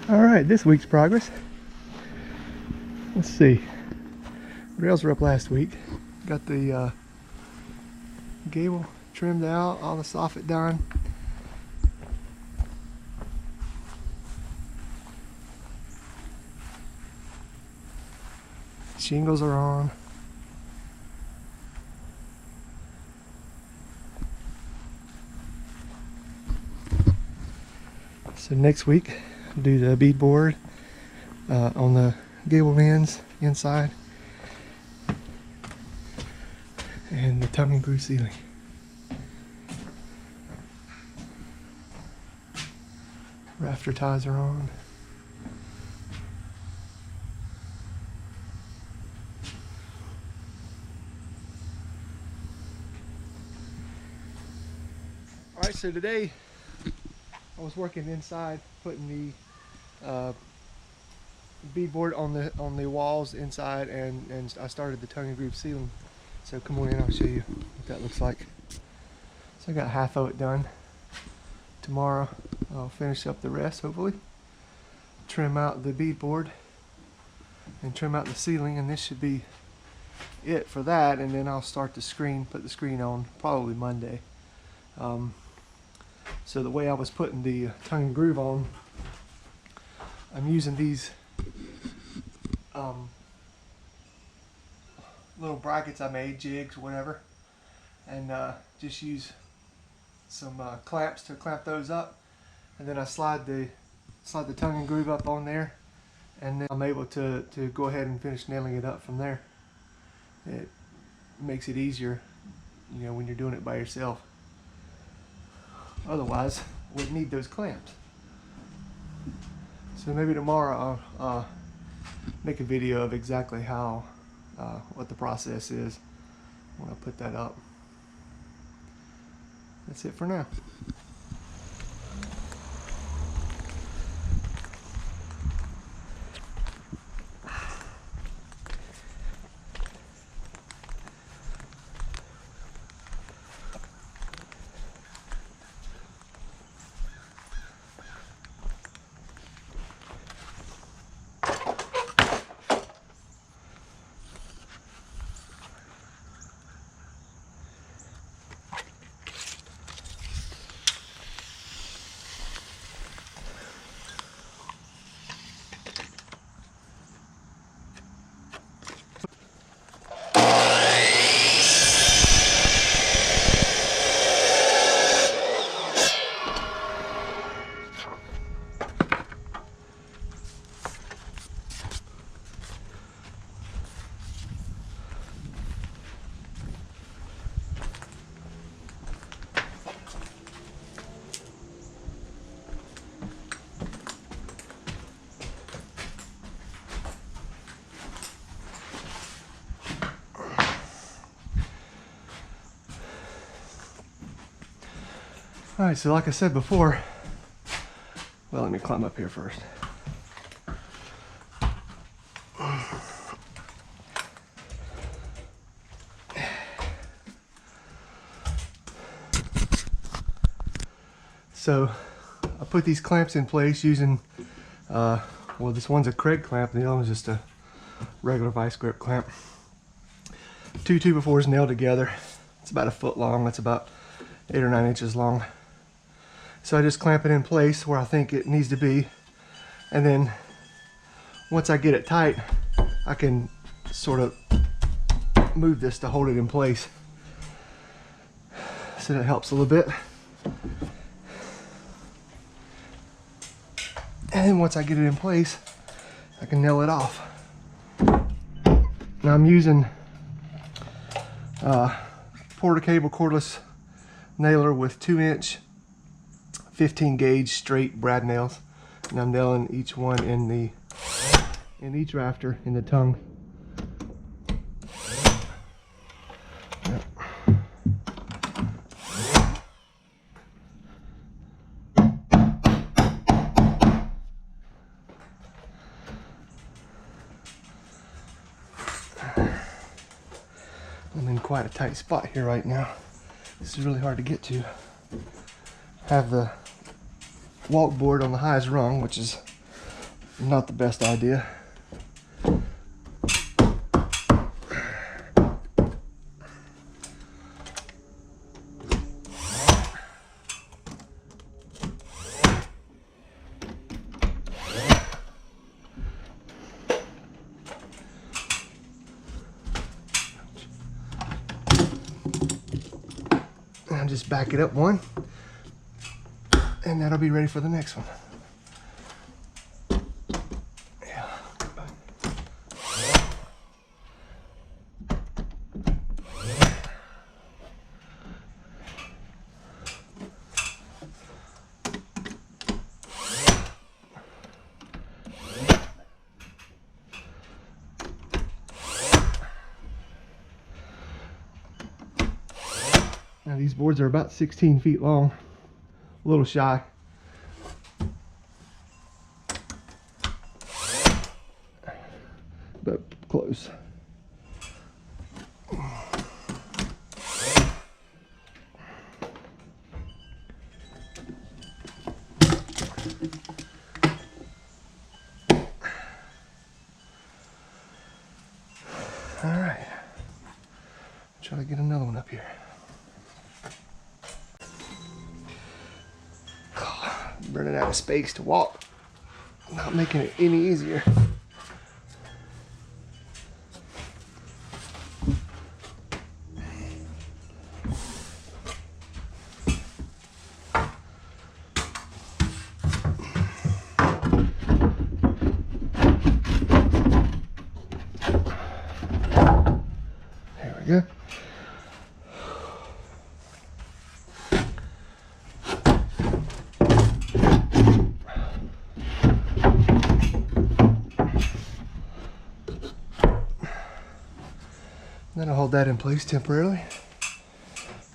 All right, this week's progress. Let's see. Rails were up last week. Got the gable trimmed out, all the soffit done. Shingles are on. So next week, do the beadboard on the gable ends inside and the tongue and groove ceiling. Rafter ties are on. Alright, so today I was working inside, putting the beadboard on the walls inside, and I started the tongue and groove ceiling. So come on in, I'll show you what that looks like. So I got half of it done. Tomorrow I'll finish up the rest, hopefully. Trim out the beadboard and trim out the ceiling, and this should be it for that. And then I'll start the screen, put the screen on probably Monday. So the way I was putting the tongue and groove on, I'm using these little brackets I made, jigs, whatever, and just use some clamps to clamp those up, and then I slide the tongue and groove up on there, and then I'm able to go ahead and finish nailing it up from there. It makes it easier, you know, when you're doing it by yourself. Otherwise, we'd need those clamps. So maybe tomorrow I'll make a video of exactly how, what the process is when I put that up. That's it for now. Alright, so like I said before, well, let me climb up here first. So I put these clamps in place using, well, this one's a Craig clamp and the other one's just a regular vice grip clamp. Two 2x4s nailed together. It's about 1 foot long. That's about 8 or 9 inches long. So I just clamp it in place where I think it needs to be, and then once I get it tight, I can sort of move this to hold it in place. So that helps a little bit. And then once I get it in place, I can nail it off. Now I'm using Porter cable cordless nailer with 2-inch 15 gauge straight brad nails, and I'm nailing each one in each rafter in the tongue. Yep. I'm in quite a tight spot here right now. This is really hard to get to. Have the walk board on the highest rung, which is not the best idea. I'll just back it up one, and that'll be ready for the next one. Yeah. Now these boards are about 16 feet long, a little shy. But close. All right, try to get another one up here. Running out of space to walk, not making it any easier. There we go. Then I'll hold that in place temporarily.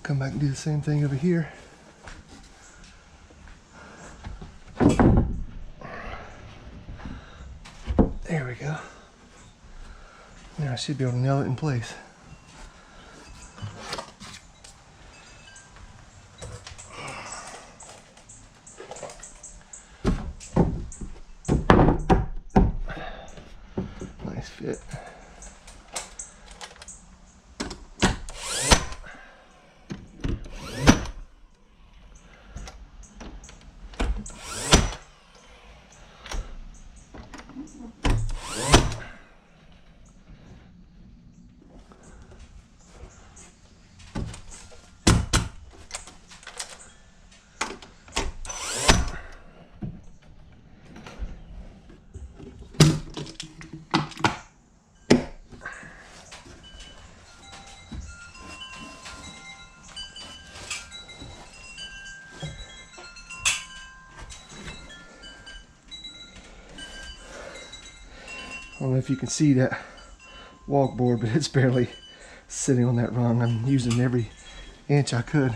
Come back and do the same thing over here. There we go. Now I should be able to nail it in place. Nice fit. I don't know if you can see that walk board, but it's barely sitting on that rung. I'm using every inch I could.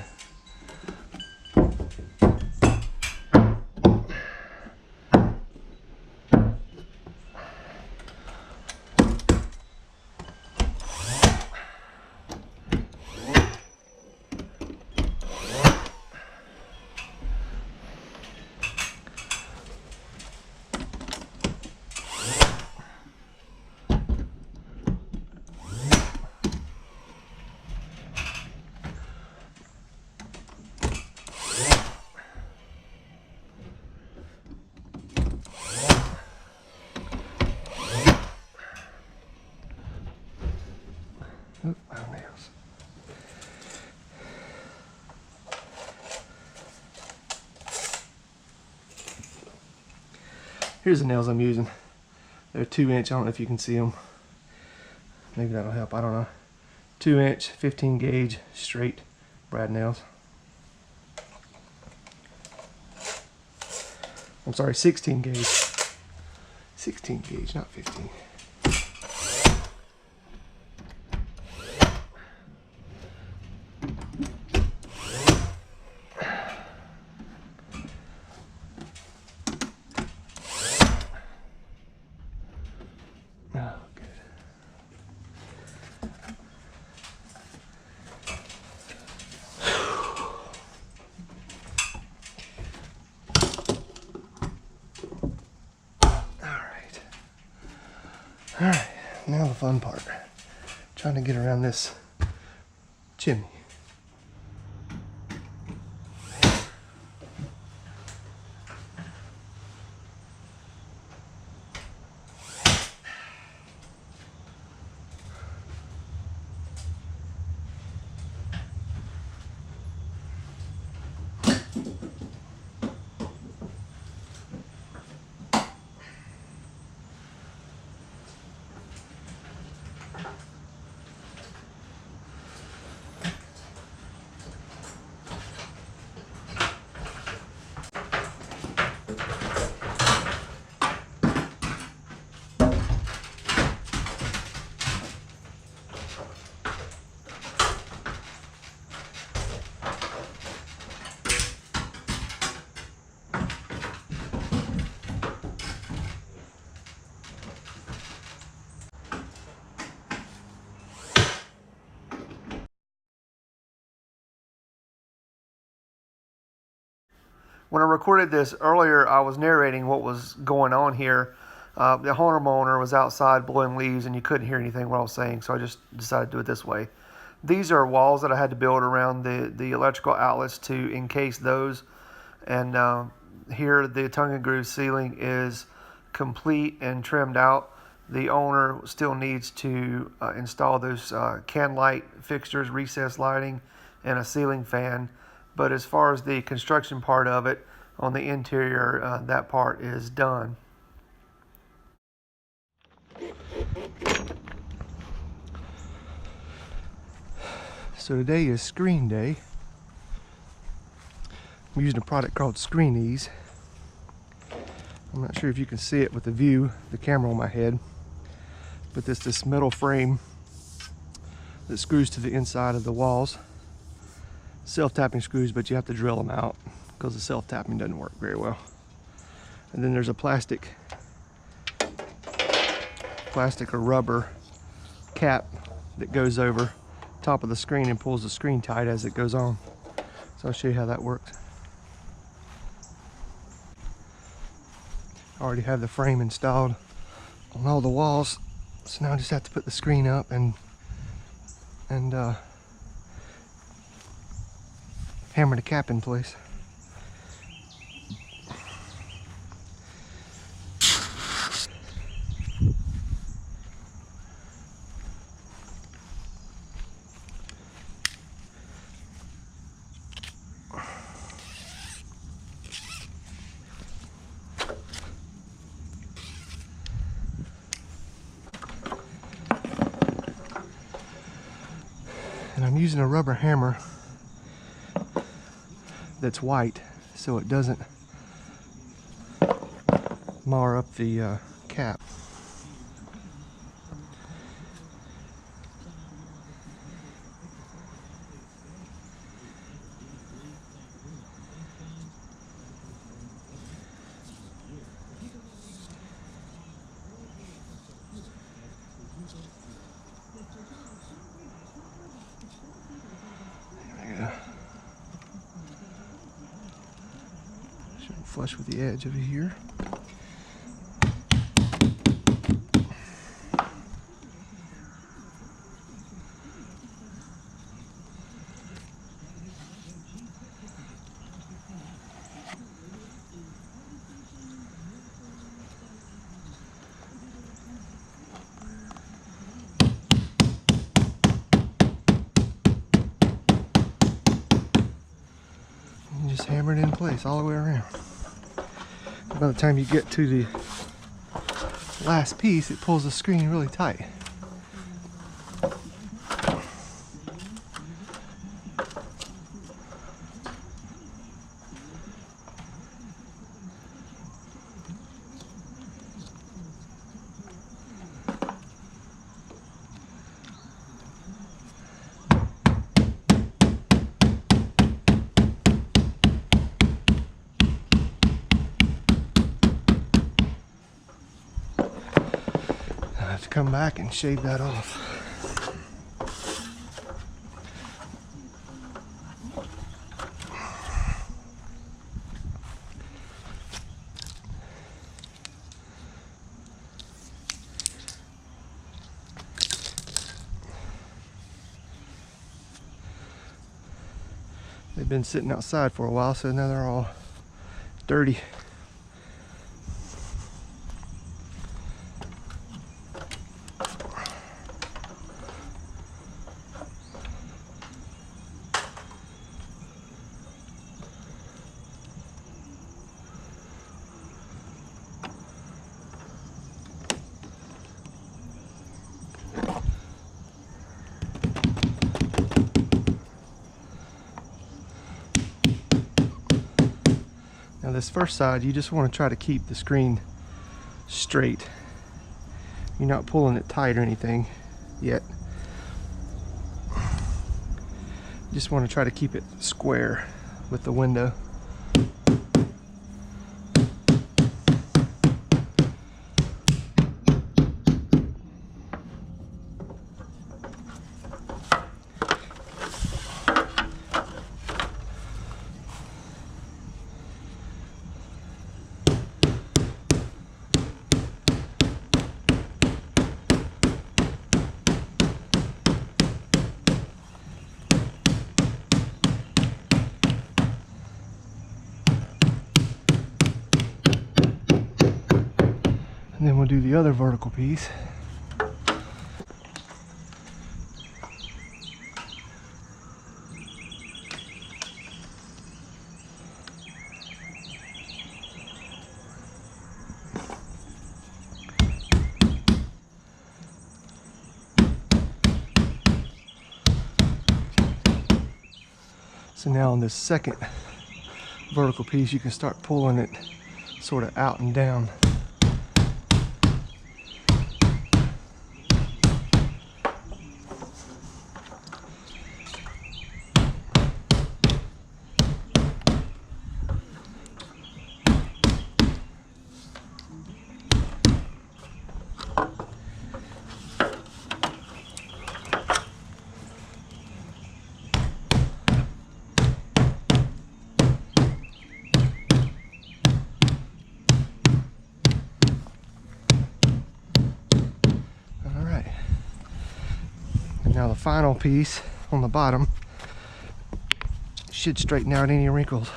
Oop, my nails. Here's the nails I'm using. They're 2-inch. I don't know if you can see them. Maybe that'll help. I don't know. 2-inch, 15 gauge, straight brad nails. I'm sorry, 16 gauge. 16 gauge, not 15. Alright, now the fun part. Trying to get around this chimney. When I recorded this earlier, I was narrating what was going on here. The homeowner was outside blowing leaves and you couldn't hear anything what I was saying, so I just decided to do it this way. These are walls that I had to build around the electrical outlets to encase those. And here the tongue and groove ceiling is complete and trimmed out. The owner still needs to install those can light fixtures, recessed lighting, and a ceiling fan. But as far as the construction part of it, on the interior, that part is done. So today is screen day. I'm using a product called ScreenEze. I'm not sure if you can see it with the view, the camera on my head, but it's this metal frame that screws to the inside of the walls. Self-tapping screws, but you have to drill them out because the self-tapping doesn't work very well. And then there's a plastic or rubber cap that goes over top of the screen and pulls the screen tight as it goes on. So I'll show you how that works. I already have the frame installed on all the walls, so now I just have to put the screen up and hammer the cap in place. And I'm using a rubber hammer that's white so it doesn't mar up the cap. Flush with the edge over here. And just hammer it in place all the way around. By the time you get to the last piece, it pulls the screen really tight. Come back and shave that off. They've been sitting outside for a while, so now they're all dirty. Now this first side, you just want to try to keep the screen straight. You're not pulling it tight or anything yet. You just want to try to keep it square with the window. And then we'll do the other vertical piece. So now on this second vertical piece, you can start pulling it sort of out and down. Now the final piece on the bottom should straighten out any wrinkles.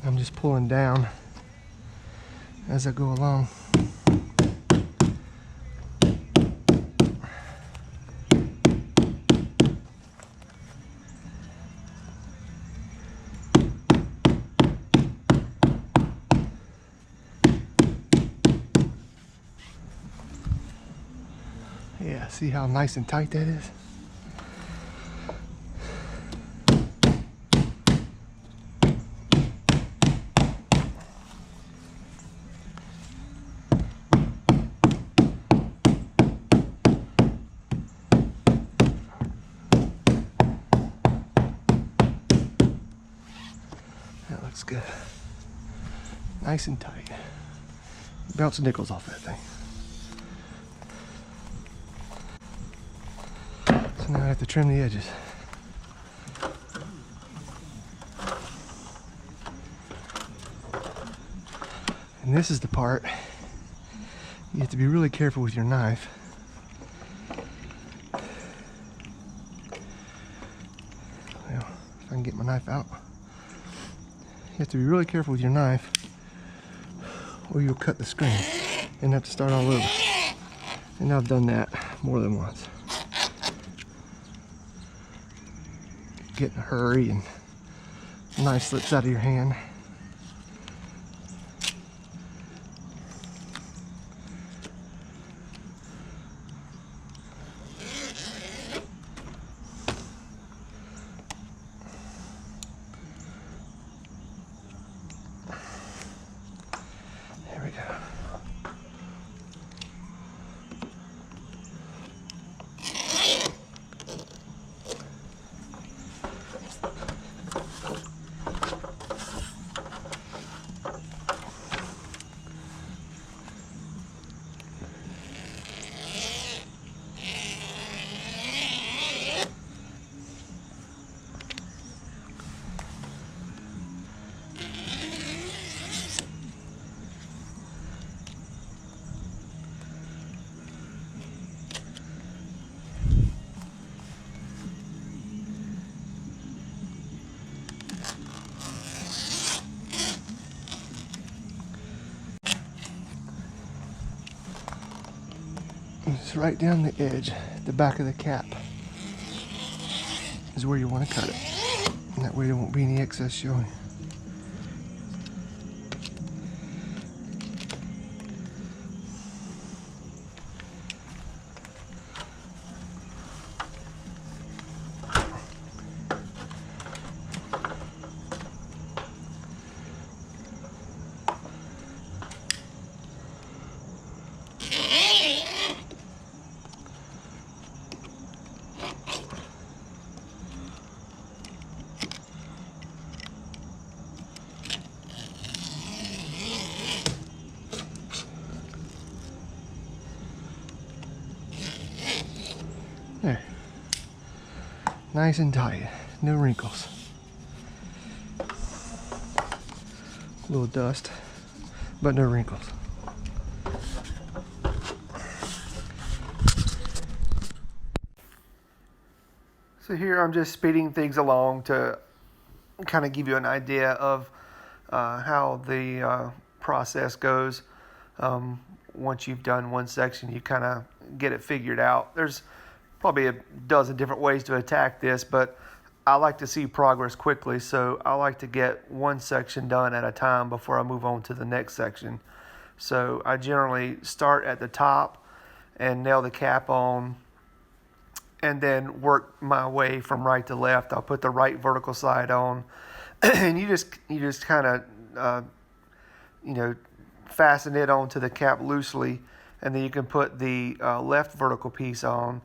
I'm just pulling down as I go along. Yeah, see how nice and tight that is? That looks good. Nice and tight. Bounce nickels off that thing. So now I have to trim the edges. And this is the part you have to be really careful with your knife. Well, if I can get my knife out. You have to be really careful with your knife or you'll cut the screen and have to start all over. And I've done that more than once. Get in a hurry and the knife slips out of your hand. There we go. Just right down the edge, the back of the cap is where you want to cut it. And that way there won't be any excess showing. There. Nice and tight. No wrinkles. A little dust, but no wrinkles. So here I'm just speeding things along to kind of give you an idea of how the process goes. Once you've done one section, you kind of get it figured out. There's probably a dozen different ways to attack this, but I like to see progress quickly, so I like to get one section done at a time before I move on to the next section. So I generally start at the top and nail the cap on, and then work my way from right to left. I'll put the right vertical side on, and you just kind of fasten it onto the cap loosely, and then you can put the left vertical piece on,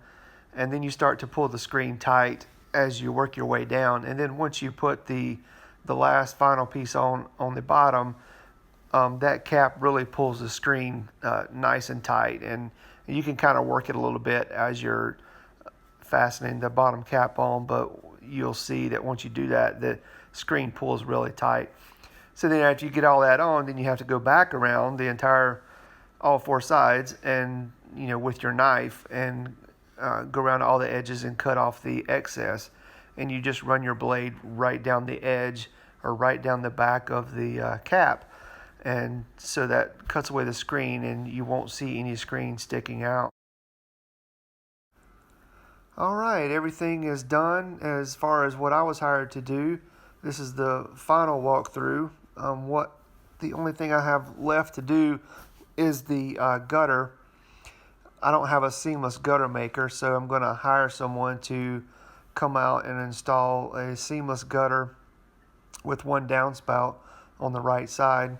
and then you start to pull the screen tight as you work your way down. And then once you put the last final piece on the bottom, that cap really pulls the screen nice and tight, and you can kind of work it a little bit as you're fastening the bottom cap on, but you'll see that once you do that, the screen pulls really tight. So then after you get all that on, then you have to go back around all four sides, and with your knife, and go around all the edges and cut off the excess. And you just run your blade right down the edge or right down the back of the cap, and so that cuts away the screen, and you won't see any screen sticking out. All right, everything is done as far as what I was hired to do. This is the final walkthrough. The only thing I have left to do is the gutter. I don't have a seamless gutter maker, so I'm going to hire someone to come out and install a seamless gutter with one downspout on the right side.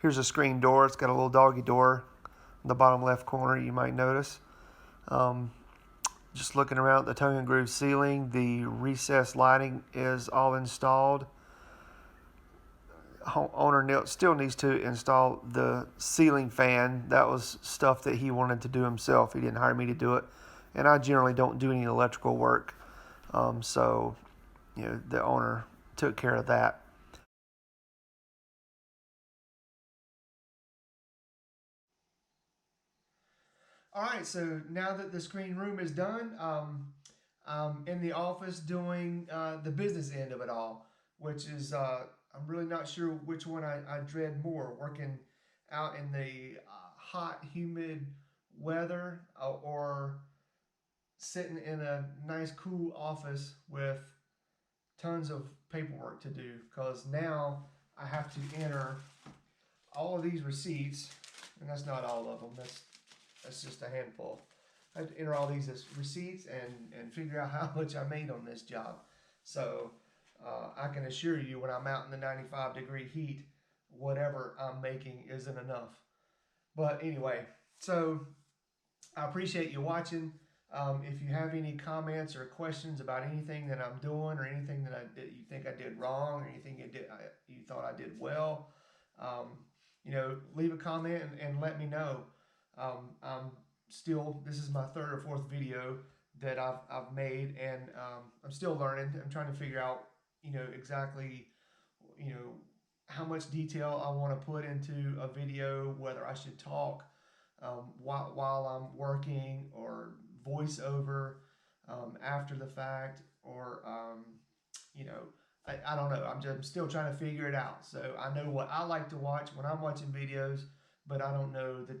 Here's a screen door. It's got a little doggy door in the bottom left corner, you might notice. Just looking around at the tongue and groove ceiling, the recessed lighting is all installed. Owner still needs to install the ceiling fan. That was stuff that he wanted to do himself. He didn't hire me to do it, and I generally don't do any electrical work. So the owner took care of that. All right, so now that the screen room is done, I'm in the office doing the business end of it all, which is I'm really not sure which one I dread more, working out in the hot, humid weather, or sitting in a nice, cool office with tons of paperwork to do, because now I have to enter all of these receipts, and that's not all of them. That's just a handful. I have to enter all these as receipts and figure out how much I made on this job. So I can assure you, when I'm out in the 95-degree heat, whatever I'm making isn't enough. But anyway, so I appreciate you watching. If you have any comments or questions about anything that I'm doing, or anything that you think I did wrong, or anything you thought I did well, leave a comment and let me know. This is my third or fourth video that I've made, and I'm still learning. I'm trying to figure out, exactly, how much detail I want to put into a video, whether I should talk while I'm working, or voiceover after the fact, or I don't know. I'm still trying to figure it out. So I know what I like to watch when I'm watching videos, but I don't know that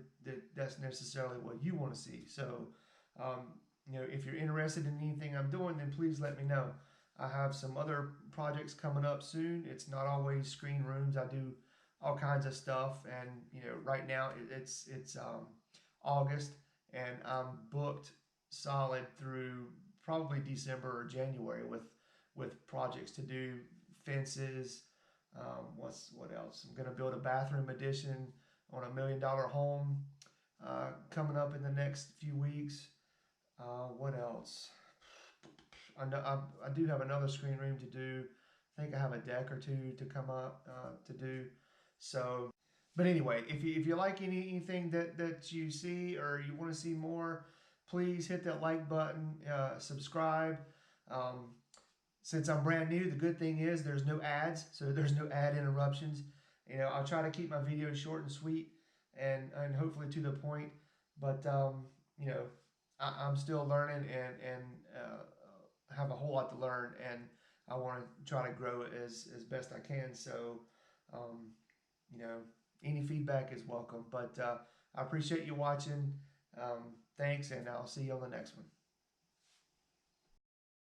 that's necessarily what you want to see. So, if you're interested in anything I'm doing, then please let me know. I have some other projects coming up soon. It's not always screen rooms. I do all kinds of stuff, and right now it's August, and I'm booked solid through probably December or January with projects to do, fences. What else? I'm gonna build a bathroom addition on $1 million home coming up in the next few weeks. What else? I do have another screen room to do. I think I have a deck or two to come up to do. So, but anyway, if you like anything that you see or you want to see more, please hit that like button, subscribe. Since I'm brand new, the good thing is there's no ads, so there's no ad interruptions. I'll try to keep my videos short and sweet and hopefully to the point. But I'm still learning and have a whole lot to learn, and I want to try to grow it as best I can. So, any feedback is welcome. But I appreciate you watching. Thanks, and I'll see you on the next one.